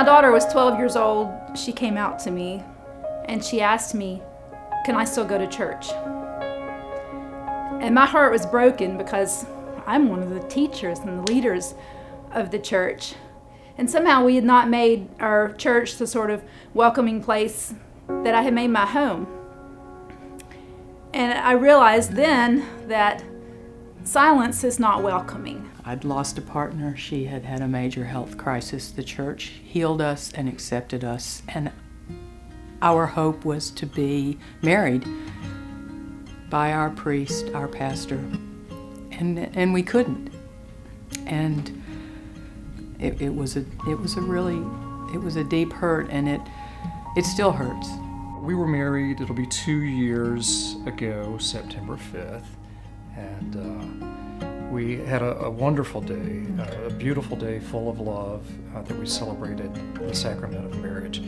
my daughter was 12 years old, she came out to me and she asked me, can I still go to church? And my heart was broken because I'm one of the teachers and the leaders of the church. And somehow we had not made our church the sort of welcoming place that I had made my home. And I realized then that silence is not welcoming. I'd lost a partner. She had had a major health crisis. The church healed us and accepted us, and our hope was to be married by our priest, our pastor, and we couldn't. And it was a deep hurt, and it still hurts. We were married, it'll be 2 years ago, September 5th, and we had a wonderful day, a beautiful day full of love that we celebrated the sacrament of marriage,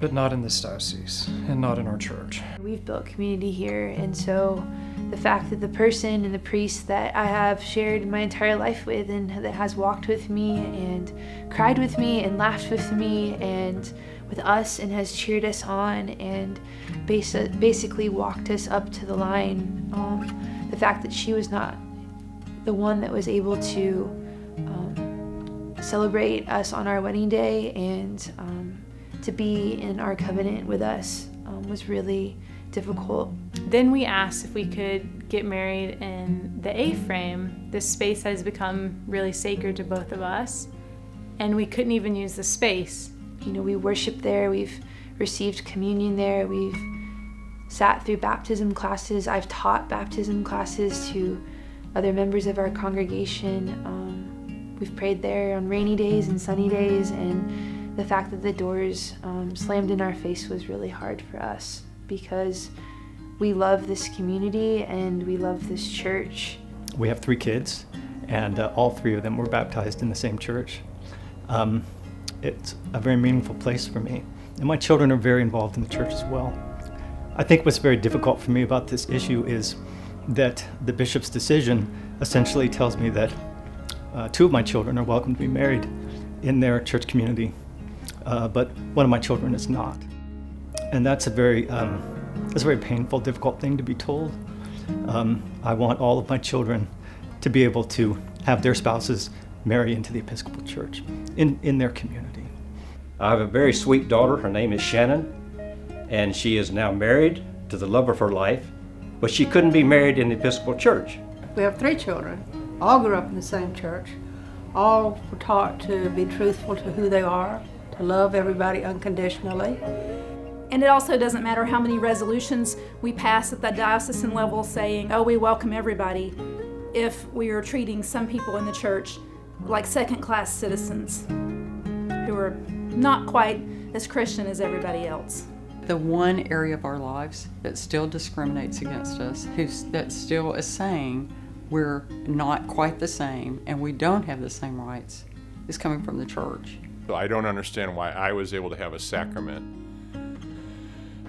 but not in this diocese and not in our church. We've built community here, and so the fact that the person and the priest that I have shared my entire life with and that has walked with me and cried with me and laughed with me and with us and has cheered us on and basically walked us up to the line, the fact that she was not the one that was able to celebrate us on our wedding day and to be in our covenant with us was really difficult. Then we asked if we could get married in the A-frame, this space that has become really sacred to both of us, and we couldn't even use the space. You know, we worship there, we've received communion there, we've sat through baptism classes, I've taught baptism classes to other members of our congregation. We've prayed there on rainy days and sunny days, and the fact that the doors slammed in our face was really hard for us because we love this community and we love this church. We have 3 kids, and all 3 of them were baptized in the same church. It's a very meaningful place for me, and my children are very involved in the church as well. I think what's very difficult for me about this issue is that the bishop's decision essentially tells me that 2 of my children are welcome to be married in their church community, but one of my children is not. And that's a very painful, difficult thing to be told. I want all of my children to be able to have their spouses marry into the Episcopal Church in their community. I have a very sweet daughter. Her name is Shannon, and she is now married to the love of her life, but she couldn't be married in the Episcopal Church. We have 3 children, all grew up in the same church, all were taught to be truthful to who they are, to love everybody unconditionally. And it also doesn't matter how many resolutions we pass at the diocesan level saying, oh, we welcome everybody, if we are treating some people in the church like second-class citizens who are not quite as Christian as everybody else. The one area of our lives that still discriminates against us, that still is saying we're not quite the same and we don't have the same rights, is coming from the church. I don't understand why I was able to have a sacrament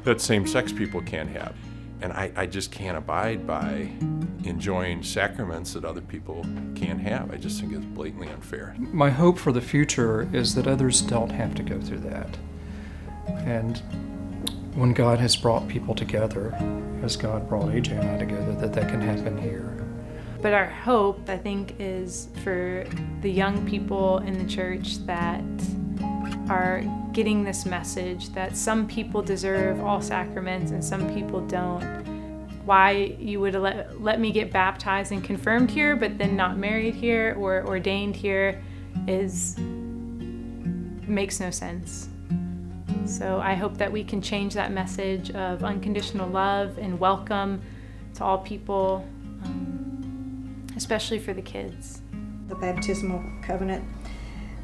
that same-sex people can't have. And I just can't abide by enjoying sacraments that other people can't have. I just think it's blatantly unfair. My hope for the future is that others don't have to go through that. And when God has brought people together, as God brought AJ and I together, that can happen here. But our hope, I think, is for the young people in the church that are getting this message that some people deserve all sacraments and some people don't. Why you would let me get baptized and confirmed here, but then not married here or ordained here makes no sense. So I hope that we can change that message of unconditional love and welcome to all people, especially for the kids. The baptismal covenant.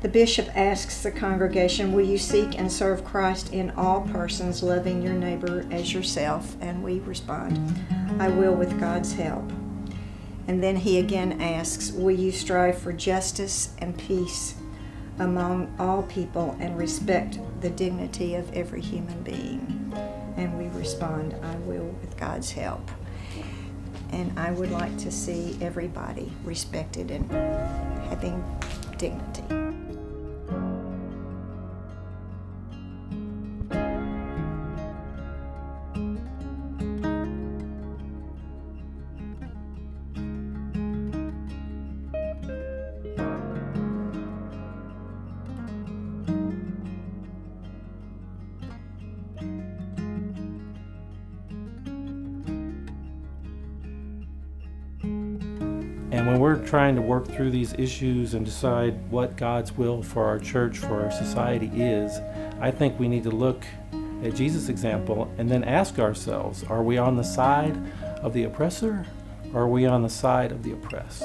The bishop asks the congregation, will you seek and serve Christ in all persons, loving your neighbor as yourself? And we respond, I will with God's help. And then he again asks, will you strive for justice and peace among all people and respect the dignity of every human being? And we respond, I will with God's help. And I would like to see everybody respected and having dignity. And when we're trying to work through these issues and decide what God's will for our church, for our society is, I think we need to look at Jesus' example and then ask ourselves, are we on the side of the oppressor or are we on the side of the oppressed?